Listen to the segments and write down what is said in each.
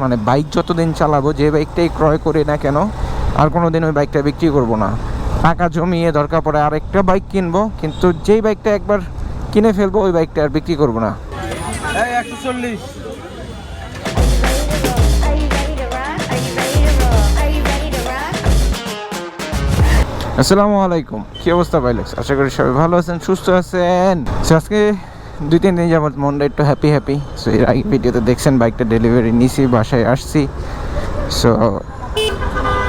মানে বাইক যতদিন চালাবো, যে বাইকটাই ক্রয় করি না কেন, আর কোনো দিন ওই বাইকটা বিক্রি করব না। টাকা জমিয়ে দরকার পড়ে আরেকটা বাইক কিনবো, কিন্তু যেই বাইকটা একবার কিনে ফেলবো ওই বাইকটা আর বিক্রি করব না। 140। আসসালামু আলাইকুম, কি অবস্থা ভাই লোকস? আশা করি সবাই ভালো আছেন, সুস্থ আছেন। আজকে 2-3 দিন যাবত মনটা একটু হ্যাপি। সো এর আগে ভিডিওতে দেখছেন বাইকটা ডেলিভারি নিয়েছি, বাসায় আসছি। সো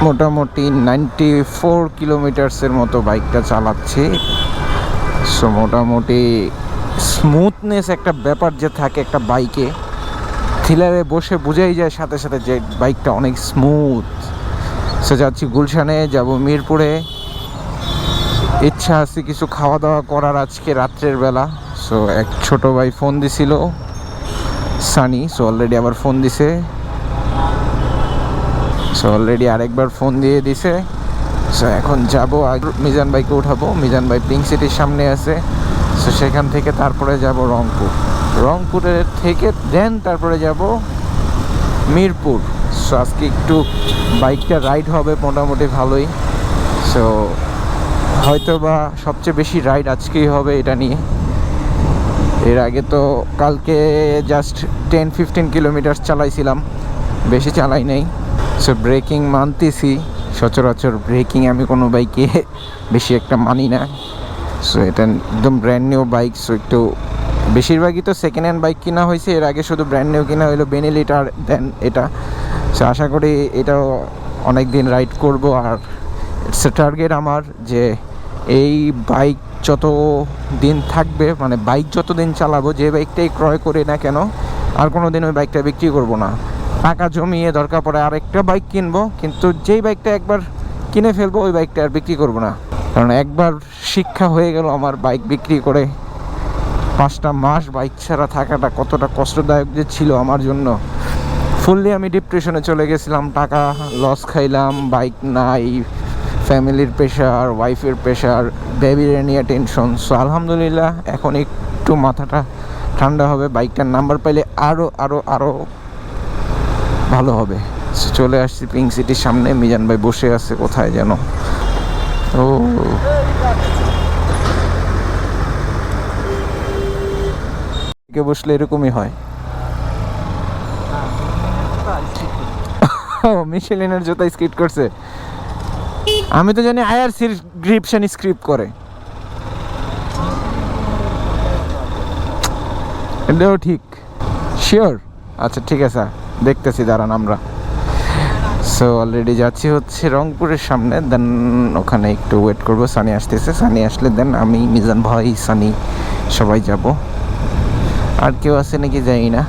মোটামুটি 94 কিলোমিটার্সের মতো বাইকটা চালাচ্ছি। সো মোটামুটি স্মুথনেস একটা ব্যাপার যে থাকে একটা বাইকে, থ্রিলারে বসে বোঝাই যায় সাথে সাথে যে বাইকটা অনেক স্মুথ। সো যাচ্ছি গুলশানে, যাব মিরপুরে। ইচ্ছা আছে কিছু খাওয়া দাওয়া করার আজকে রাত্রের বেলা। সো এক ছোট ভাই ফোন দিছিল, সানি। সো অলরেডি আবার ফোন দিছে। সো অলরেডি আরেকবার ফোন দিয়ে দিছে। সো এখন যাব, মিজান ভাইকে উঠাবো। মিজান ভাই পিঙ্ক সিটির সামনে আছে। সো সেখান থেকে তারপরে যাব রংপুরের থেকে দেন তারপরে যাব মিরপুর। সো আজকে একটু বাইকটা রাইড হবে মোটামুটি ভালোই। সো হয়তো বা সবচেয়ে বেশি রাইড আজকেই হবে এটা নিয়ে। এর আগে তো কালকে জাস্ট 10-15 কিলোমিটার চালাইছিলাম, বেশি চালাই নাই। সো ব্রেকিং মানতেছি, সচরাচর ব্রেকিং আমি কোনো বাইকে বেশি একটা মানি না। সো এটা একদম ব্র্যান্ড নিউ বাইক। সো একটু বেশিরভাগই তো সেকেন্ড হ্যান্ড বাইক কিনা হয়েছে, এর আগে শুধু ব্র্যান্ড নিউ কিনা হইলো বেনিলিটার দেন এটা। সো আশা করি এটাও অনেক দিন রাইড করব। আর ইটস এ টার্গেট আমার যে এই বাইক যত দিন থাকবে, মানে বাইক যতদিন চালাবো, যে বাইকটাই ক্রয় করি না কেন, আর কোনো দিন ওই বাইকটা বিক্রি করব না। টাকা জমিয়ে দরকার পড়ে আরেকটা বাইক কিনবো, কিন্তু যেই বাইকটা একবার কিনে ফেলবো ওই বাইকটা আর বিক্রি করব না। কারণ একবার শিক্ষা হয়ে গেল আমার বাইক বিক্রি করে 5টা মাস বাইক ছাড়া থাকাটা কতটা কষ্টদায়ক যে ছিল আমার জন্য। ফুললি আমি ডিপ্রেশনে চলে গেছিলাম, টাকা লস খাইলাম, বাইক নাই, ফ্যামিলির প্রেশার, ওয়াইফের প্রেশার, বেবির নিয়ে টেনশন। সো আলহামদুলিল্লাহ এখন একটু মাথাটা ঠান্ডা হবে, বাইকটার নাম্বার পাইলে আরও ভালো হবে। সো চলে আসছি পিঙ্ক সিটির সামনে। মিজান ভাই বসে আছে কোথায় যেন। ও বসলে এরকমই হয়। মিশেলিনের জুতা স্কিট করছে। আমি তো জানি আইআরসির গ্রিপশন স্ক্রিপ্ট করে, এটাও ঠিক। শিওর? আচ্ছা ঠিক আছে, দেখতেছি, দাঁড়ান আমরা। সো অলরেডি যাচ্ছি হচ্ছে রংপুরের সামনে, দেন ওখানে একটু ওয়েট করবো। সানি আসতেছে, সানি আসলে দেন আমি, মিজান ভাই, সানি সবাই যাব। আর কেউ আছে নাকি জানি না,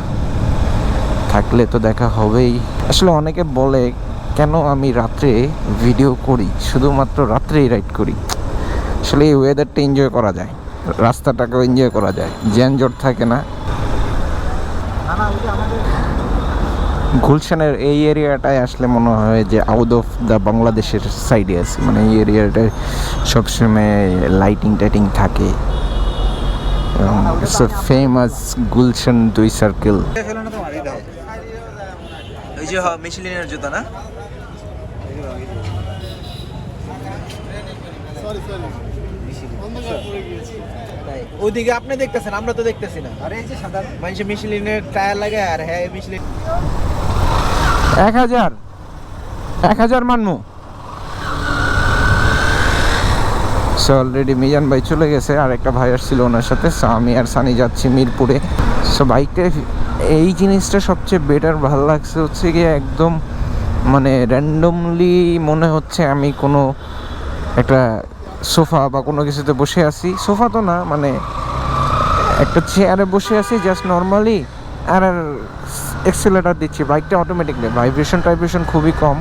থাকলে তো দেখা হবেই। আসলে অনেকে বলে কেন আমি রাত্রে ভিডিও করি, শুধুমাত্র রাত্রেই রাইড করি। আসলে এই ওয়েদারটা এনজয় করা যায়, রাস্তাটাকেও এনজয় করা যায়, জ্যানজট থাকে না। গুলশানের এই এরিয়াটায় আসলে মনে হয় যে আউট অফ দ্য বাংলাদেশের সাইডে আছে, মানে এই এরিয়াটায় সবসময় লাইটিং টাইটিং থাকে। It's a famous Gulshan 2 circle. ওই যে মিশেলিনের জুতা না? ওইদিকে আপনি দেখতেছেন, আমরা তো দেখতেছি না। আরে এই যে সাদা মানুষ মিশেলিনের টায়ার লাগায়, আর হ্যাঁ মিশেলিন 1000 মানমু। সো অলরেডি মিজান ভাই চলে গেছে, আর একটা ভাই আসছিল ওনার সাথে। সো আমি আর সানি যাচ্ছি মিরপুরে। সো বাইকটা এই জিনিসটা সবচেয়ে বেটার ভালো লাগছে হচ্ছে গিয়ে একদম মানে র্যান্ডমলি মনে হচ্ছে আমি কোনো একটা সোফা বা কোনো কিছুতে বসে আছি। সোফা তো না, মানে একটা চেয়ারে বসে আছি জাস্ট নর্মালি, আর এক্সেলেটার দিচ্ছি। বাইকটা অটোমেটিকলি ভাইব্রেশন খুবই কম,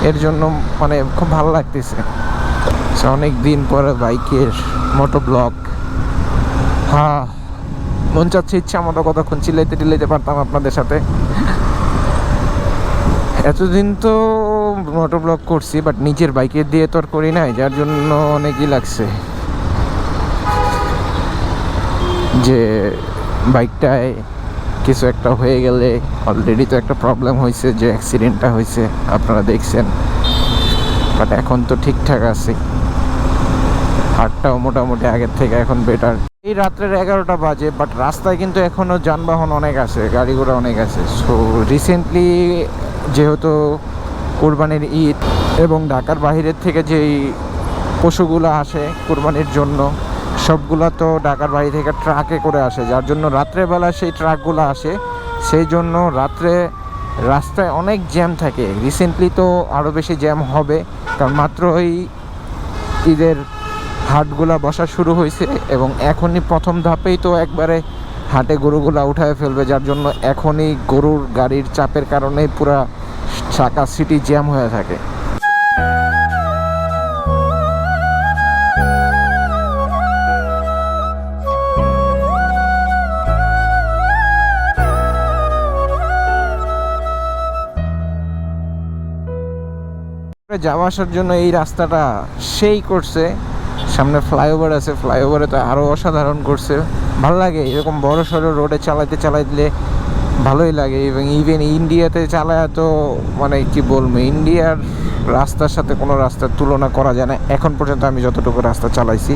এর জন্য মানে খুব ভালো লাগতেছে। অনেক দিন পরে বাইকের মোটো ব্লগ। হ্যাঁ, মন চাচ্ছে ইচ্ছা মতো কতক্ষণ চিল্লাইতে পারতাম আপনাদের সাথে। এতদিন তো মোটো ব্লগ করছি, বাট নিজের বাইকের দিয়ে তো আর করি নাই, যার জন্য অনেকই লাগছে যে বাইকটায় কিছু একটা হয়ে গেলে, অলরেডি তো একটা প্রবলেম হয়েছে, যে অ্যাক্সিডেন্টটা হয়েছে আপনারা দেখছেন, বাট এখন তো ঠিকঠাক আছে, হাটটাও মোটামুটি আগের থেকে এখন বেটার। এই রাত্রের 11টা বাজে, বাট রাস্তায় কিন্তু এখনও যানবাহন অনেক আছে, গাড়ি ঘোড়া অনেক আছে। সো রিসেন্টলি যেহেতু কুরবানির ঈদ এবং ঢাকার বাইরের থেকে যেই পশুগুলো আসে কুরবানির জন্য, সবগুলা তো ঢাকার বাইরে থেকে ট্রাকে করে আসে, যার জন্য রাত্রেবেলা সেই ট্রাকগুলো আসে, সেই জন্য রাত্রে রাস্তায় অনেক জ্যাম থাকে। রিসেন্টলি তো আরও বেশি জ্যাম হবে, কারণ মাত্র ওই ঈদের হাটগুলা বসা শুরু হয়েছে এবং এখনই প্রথম ধাপেই তো একবারে হাটে গরুগুলা উঠায় ফেলবে, যার জন্য এখনই গরুর গাড়ির চাপের কারণে পুরা ঢাকা সিটি জ্যাম হয়ে থাকে। যাওয়া আসার জন্য এই রাস্তাটা সেই করছে, সামনে ফ্লাইওভার আছে, ফ্লাইওভারে তো আরও অসাধারণ করছে। ভালো লাগে এরকম বড় সড়ো রোডে চালাইতে ভালোই লাগে। এবং ইভেন ইন্ডিয়াতে চালায় তো মানে কি বলবো, ইন্ডিয়ার রাস্তার সাথে কোনো রাস্তার তুলনা করা যায় না এখন পর্যন্ত আমি যতটুকু রাস্তা চালাইছি।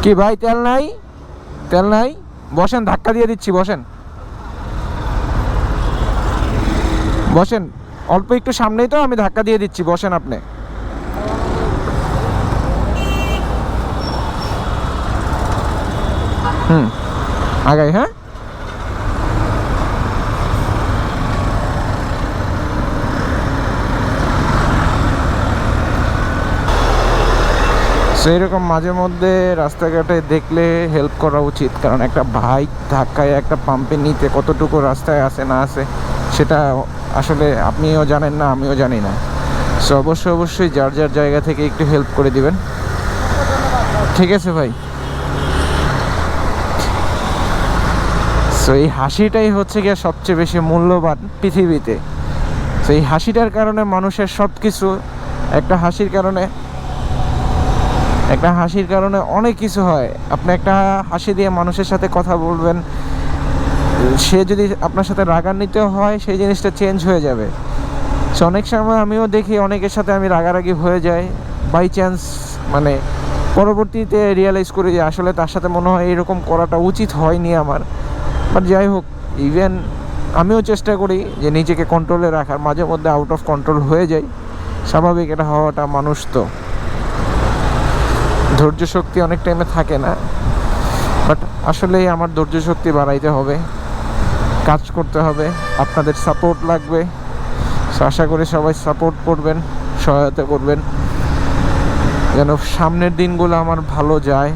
কি ভাই, তেল নাই? তেল নাই? বসেন, ধাক্কা দিয়ে দিচ্ছি, বসেন বসেন, অল্প একটু সামনেই তো, আমি ধাক্কা দিয়ে দিচ্ছি, বসেন আপনি। আগাই, হ্যাঁ। সেইরকম মাঝে মধ্যে রাস্তাঘাটে দেখলে হেল্প করা উচিত, কারণ একটা বাইক ধাক্কায় একটা পাম্পে নিতে কতটুকু রাস্তায় আছে না আছে সেটা আসলে আপনিও জানেন না, আমিও জানি না। সো অবশ্যই যার যার জায়গা থেকে একটু হেল্প করে দিবেন, ঠিক আছে ভাই? সো এই হাসিটাই হচ্ছে গিয়ে সবচেয়ে বেশি মূল্যবান পৃথিবীতে। সো এই হাসিটার কারণে মানুষের সব কিছু, একটা হাসির কারণে অনেক কিছু হয়। আপনি একটা হাসি দিয়ে মানুষের সাথে কথা বলবেন, সে যদি আপনার সাথে রাগান্বিত হয় সেই জিনিসটা চেঞ্জ হয়ে যাবে। সো অনেক সময় আমিও দেখি অনেকের সাথে আমি রাগারাগি হয়ে যাই, বাই চান্স মানে পরবর্তীতে রিয়েলাইজ করি যে আসলে তার সাথে মনে হয় এরকম করাটা উচিত হয়নি আমার। বাট যাই হোক, ইভেন আমিও চেষ্টা করি যে নিজেকে কন্ট্রোলে রাখার, মাঝে মধ্যে আউট অফ কন্ট্রোল হয়ে যাই, স্বাভাবিক, এটা হওয়াটা, মানুষ তো, ধৈর্য শক্তি অনেক টাইমে থাকে না। বাট আসলেই আমার ধৈর্য শক্তি বাড়াইতে হবে, কাজ করতে হবে, আপনাদের সাপোর্ট লাগবে। আশা করি সবাই সাপোর্ট করবেন, সহায়তা করবেন যেন সামনের দিনগুলো আমার ভালো যায়।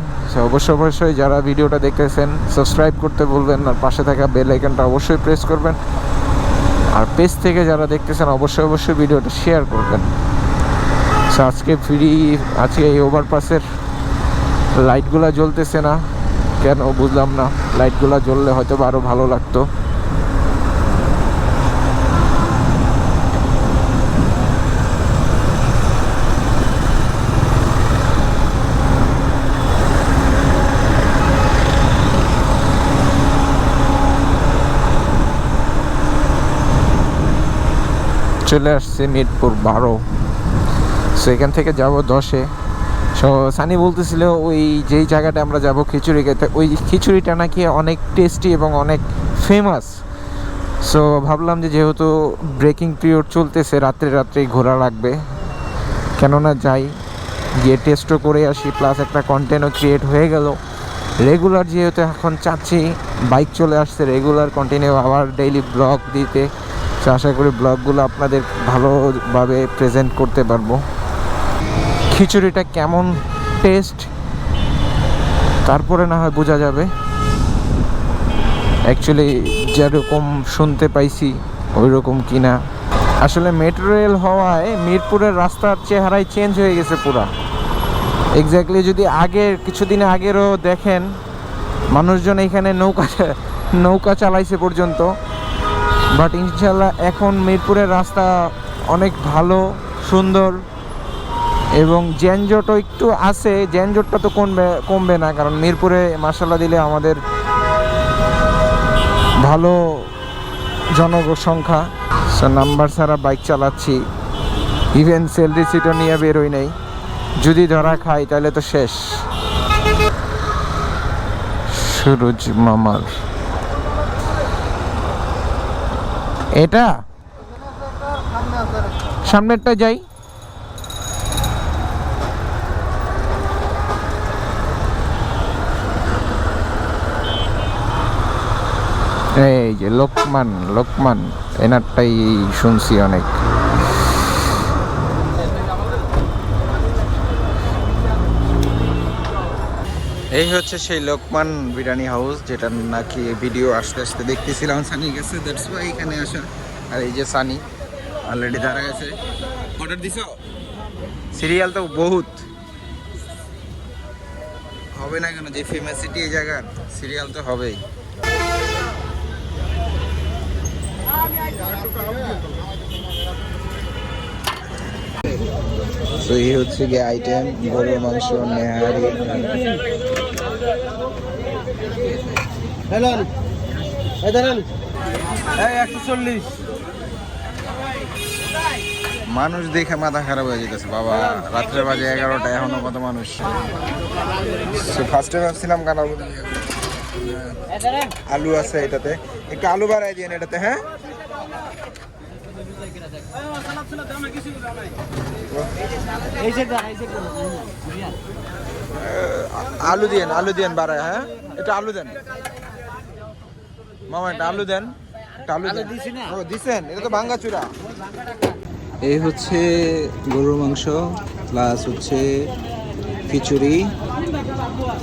অবশ্যই যারা ভিডিওটা দেখতেছেন সাবস্ক্রাইব করতে বলবেন, আর পাশে থাকা বেল আইকনটা অবশ্যই প্রেস করবেন। আর পেজ থেকে যারা দেখতেছেন অবশ্যই ভিডিওটা শেয়ার করবেন। আজকে এই ওভারপাসের লাইটগুলা জ্বলতেছে না কেন বুঝলাম না, লাইটগুলা জ্বললে হয়তো আরও ভালো লাগতো। চলে আসছে মিরপুর 12। সো এখান থেকে যাব 10-এ। সো সানি বলতেছিল ওই যেই জায়গাটা আমরা যাব খিচুড়ি খেতে, ওই খিচুড়িটা নাকি অনেক টেস্টি এবং অনেক ফেমাস। সো ভাবলাম যে যেহেতু ব্রেকিং পিরিয়ড চলতেছে, রাত্রেই ঘোরা লাগবে, কেননা যাই গিয়ে টেস্টও করে আসি, প্লাস একটা কন্টেন্টও ক্রিয়েট হয়ে গেল। রেগুলার যেহেতু এখন চাচ্ছি, বাইক চলে আসছে, রেগুলার কন্টিনিউ আবার ডেইলি ব্লগ দিতে। তো আশা করি ব্লগগুলো আপনাদের ভালোভাবে প্রেজেন্ট করতে পারবো। খিচুড়িটা কেমন টেস্ট তারপরে না হয় বোঝা যাবে। অ্যাকচুয়ালি যেরকম শুনতে পাইছি ওই রকম কিনা। আসলে মেট্রো রেল হওয়ায় মিরপুরের রাস্তার চেহারাই চেঞ্জ হয়ে গেছে পুরা। এক্স্যাক্টলি যদি কিছুদিন আগেরও দেখেন, মানুষজন এখানে নৌকা চালাইছে পর্যন্ত। বাট ইনশাল্লাহ এখন মিরপুরের রাস্তা অনেক ভালো, সুন্দর, এবং যানজটও একটু আছে। যানজটটা তো কমবে না, কারণ মিরপুরে মার্শাল্লাহ দিলে আমাদের ভালো জনসংখ্যা, সো নাম্বার ছাড়া বাইক চালাচ্ছি। ইভেন সেল রিসিটও নিয়ে বেরোই নাই, যদি ধরা খাই তাহলে তো শেষ। সুরজ মামার এটা সামনেরটা যাই। এই যে লোকমান এনারটাই শুনছি অনেক। এই হচ্ছে সেই লোকমান বিরিয়ানি হাউস, যেটা নাকি ভিডিও আসতে আসতে দেখতেছিলাম সানি গেছে, দ্যাটস ওয়াই এখানে আসা। আর এই যে সানি অলরেডি দাঁড়া গেছে। অর্ডার দিছো? সিরিয়াল তো বহুত হবে না কেন, যে ফেমাস সিটি এই জায়গার, সিরিয়াল তো হবেই। তো এই হচ্ছে গিয়ে আইটেম, গরুর মাংস, নেহারি। মানুষ দেখে মাথা খারাপ হয়ে যেতেছে বাবা, রাত্রে বাজে 11টা, এখনো কত মানুষ। ফার্স্টে ভাবছিলাম কানা আলু আছে এটাতে, একটু আলু বাড়াই দিন এটাতে। হ্যাঁ আলু দিয়েন বাড়ায়। হ্যাঁ এটা আলু দেন মামা, এটা আলু দেন, আলু দিছেন, এটা তো ভাঙ্গা চূড়া। এই হচ্ছে গরুর মাংস প্লাস হচ্ছে খিচুড়ি।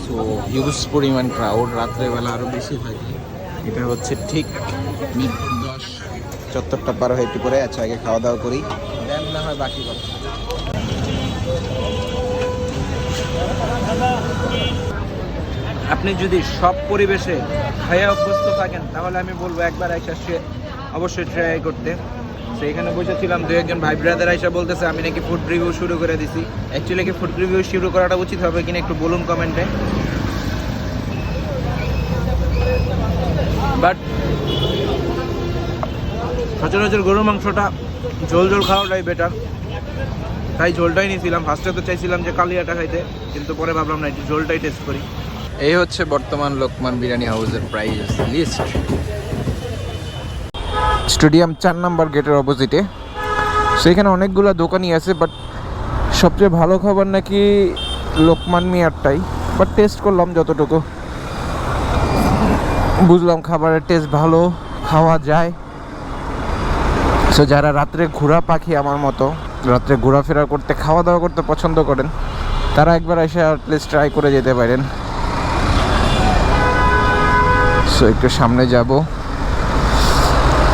সো হিউজ পরিমাণ ক্রাউড, রাত্রেবেলা আরও বেশি থাকে। এটা হচ্ছে ঠিক মিড 10 চত্বরটা পার হয়ে একটু করে। আচ্ছা আগে খাওয়া দাওয়া করি, দেন না হয় বাকি কথা। আপনি যদি সব পরিবেশে খাইয়ে অভ্যস্ত থাকেন তাহলে আমি বলবো একবার এসে অবশ্যই ট্রাই করতে। তো এখানে বসেছিলাম, দু একজন ভাই ব্রাদার আইসা বলতেছে আমি নাকি ফুড রিভিউ শুরু করে দিছি। অ্যাকচুয়ালি কি ফুড রিভিউ শুরু করাটা উচিত হবে কিনা একটু বলুন কমেন্টে। বাট সচরাচর গরুর মাংসটা ঝোল খাওয়াটাই বেটার, তাই ঝোলটাই নিয়েছিলাম। ফার্স্টে তো চাইছিলাম যে কালিয়াটা খাইতে, কিন্তু পরে ভাবলাম না, একটু ঝোলটাই টেস্ট করি। এই হচ্ছে বর্তমান লোকমান বিরিয়ানি হাউসের প্রাইস লিস্ট। স্টেডিয়াম 4 নম্বর গেটের অপোজিটে। সেখানে অনেকগুলো দোকানই আছে, বাট সবচেয়ে ভালো খাবার নাকি লোকমান মিয়ারটাই। বাট টেস্ট করলাম যতটুকু, বুঝলাম খাবারের টেস্ট ভালো, খাওয়া যায়। সো যারা রাত্রে ঘোরা পাখি আমার মতো, রাত্রে ঘোরাফেরা করতে, খাওয়া দাওয়া করতে পছন্দ করেন, তারা একবার এসে অ্যাটলিস্ট ট্রাই করে যেতে পারেন। সো একটু সামনে যাব,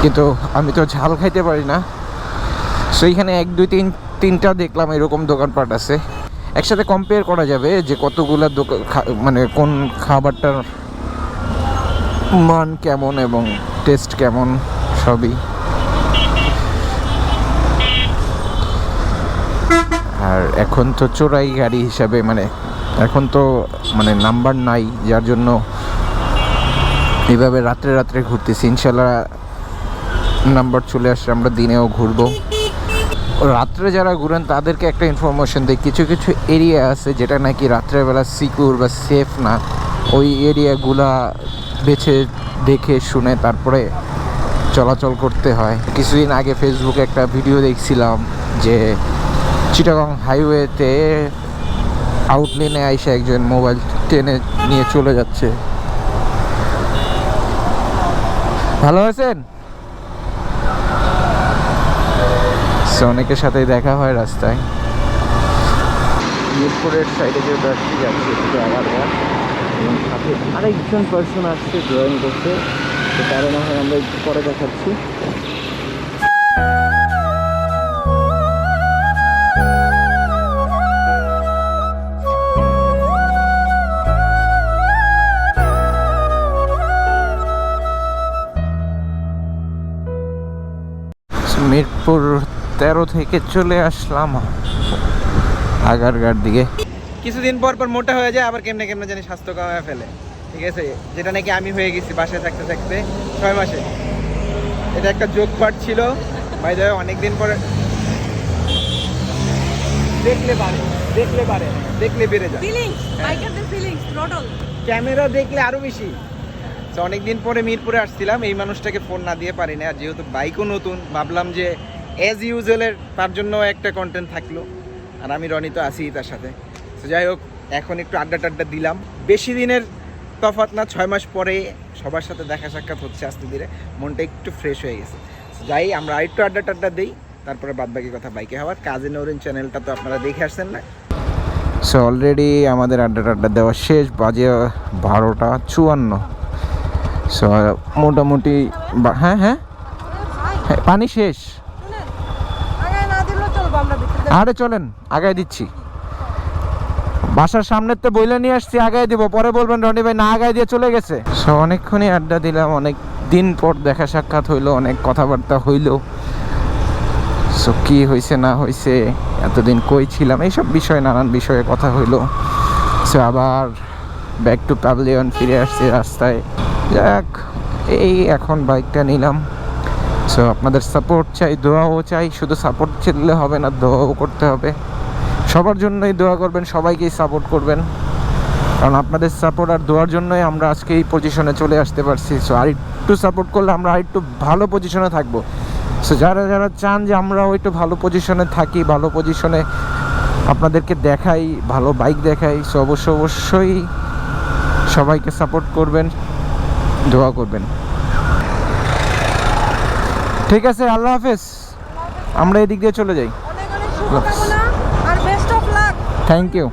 কিন্তু আমি তো ঝাল খাইতে পারি না। সো এইখানে 1 2 3 3টা দেখলাম এরকম দোকানপাট আছে। একসাথে কম্পেয়ার করা যাবে যে কতগুলা দোকান, মানে কোন খাবারটার মান কেমন এবং টেস্ট কেমন, সবই। আর এখন তো চোরাই গাড়ি হিসাবে, মানে এখন তো মানে নাম্বার নাই, যার জন্য এইভাবে রাত্রে ঘুরতেছি। ইনশাল্লাহ নাম্বার চলে আসছে, আমরা দিনেও ঘুরবো। রাত্রে যারা ঘুরেন তাদেরকে একটা ইনফরমেশন দিই, কিছু এরিয়া আছে যেটা নাকি রাত্রেবেলা সিকিউর বা সেফ না। ওই এরিয়াগুলা বেছে দেখে শুনে তারপরে চলাচল করতে হয়। কিছুদিন আগে ফেসবুকে একটা ভিডিও দেখছিলাম যে চিটাগং হাইওয়েতে আউটলেনে আইসা একজন মোবাইল টেনে নিয়ে চলে যাচ্ছে। ভালো আছেন? অনেকের সাথে দেখা হয় রাস্তায়। মিরপুরের সাইডে যে রাস্তায় যাচ্ছে সেটা আবার এবং সাথে আরেকজন পার্সন আসছে জয়েন করতে, তো তারা না হয় আমরা একটু পরে দেখাচ্ছি। মিরপুর 13 থেকে চলে আসলাম আগারগার দিকে। কিছুদিন পর মোটা হয়ে যায়, আবার কেমনে জানি স্বাস্থ্য কমায় ফেলে। ঠিক আছে, যেটা নাকি আমি হয়ে গেছি বাসায় থাকতে থাকতে 6 মাসে। এটা একটা জোক পার্ট ছিল ভাই, যাই অনেকদিন পরে দেখলে বেড়ে যায় ফিলিংস, বাইকারদের ফিলিংস থ্রটল। ক্যামেরা দেখলে আরো বেশি। তো অনেকদিন পরে মিরপুরে আসছিলাম, এই মানুষটাকে ফোন না দিয়ে পারি না, আর যেহেতু বাইকও নতুন ভাবলাম যে অ্যাজ ইউজুয়ালের তার জন্য একটা কন্টেন্ট থাকলো, আর আমি রনি তো আছি তার সাথে। তো যাই হোক, এখন একটু আড্ডা দিলাম, বেশি দিনের তফাৎ না, 6 মাস পরে সবার সাথে দেখা সাক্ষাৎ হচ্ছে, আস্তে ধীরে মনটা একটু ফ্রেশ হয়ে গেছে। যাই আমরা আরেকটু আড্ডা দিই, তারপরে বাদবাকি কথা বাইকে হওয়ার। কাজী নৌরিন চ্যানেলটা তো আপনারা দেখে আসছেন না? সো অলরেডি আমাদের আড্ডা দেওয়া শেষ, বাজে 12:54। সো মোটামুটি হ্যাঁ হ্যাঁ হ্যাঁ, পানি শেষ। আগে না দিলেও চলবো, আমরা ভিতরে আরে চলেন আগায় দিচ্ছি, বাসার সামনের তো বইলে নিয়ে আসছি, আগায় দিব, পরে বলবেন রনি ভাই না আগায় দিয়ে চলে গেছে। সো অনেকক্ষণই আড্ডা দিলাম, অনেক দিন পর দেখা সাক্ষাৎ হইলো, অনেক কথাবার্তা হইলো। সো কি হয়েছে না হয়েছে, এতদিন কই ছিলাম, এইসব বিষয়ে নানান বিষয়ে কথা হইলো। সো আবার ব্যাক টু প্যাভিলিয়ন ফিরে আসছি রাস্তায়। যাক, এই এখন বাইকটা নিলাম। সো আপনাদের সাপোর্ট চাই, দোয়াও চাই, শুধু সাপোর্ট ছিললে হবে না, দোয়াও করতে হবে। সবার জন্যই দোয়া করবেন, সবাইকেই সাপোর্ট করবেন, কারণ আপনাদের সাপোর্ট আর দোয়ার জন্যই আমরা আজকে এই পজিশনে চলে আসতে পারছি। সো আর একটু সাপোর্ট করলে আমরা আর একটু ভালো পজিশনে থাকবো। সো যারা চান যে আমরাও একটু ভালো পজিশনে থাকি, ভালো পজিশনে আপনাদেরকে দেখাই, ভালো বাইক দেখাই, সো অবশ্যই সবাইকে সাপোর্ট করবেন, দোয়া করবেন। ঠিক আছে, আল্লাহ হাফেজ, আমরা এদিক দিয়ে চলে যাই। অনেক অনেক শুভকামনা আর best of luck. Thank you,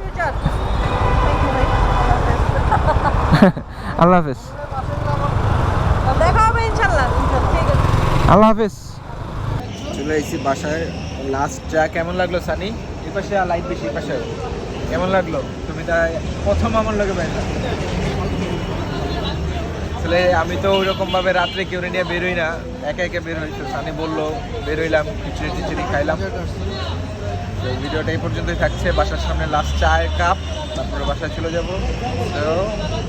আল্লাহ হাফেজ, দেখা হবে ইনশাআল্লাহ। ঠিক আছে, আল্লাহ হাফেজ। চলে এসেছি বাসায়। লাস্ট চা কেমন লাগলো সানি? এই পাশে লাইট বেশি, এই পাশে কেমন লাগলো? তুমি তাই প্রথম আমার লগে বাইরে। আসলে আমি তো ওইরকমভাবে রাত্রে কেউ নিয়ে বেরোই না, একা বের হয়েছে। সানি বললো বেরোইলাম, খিচুড়ি খাইলাম। তো ভিডিওটা এই পর্যন্তই থাকছে। বাসার সামনে লাস্ট চায়ের কাপ, তারপরে বাসায় চলে যাবো। তো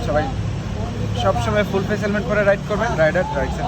সবাই সবসময় ফুল ফেস হেলমেট পরে রাইড করবেন, রাইডার রাইড সেফ।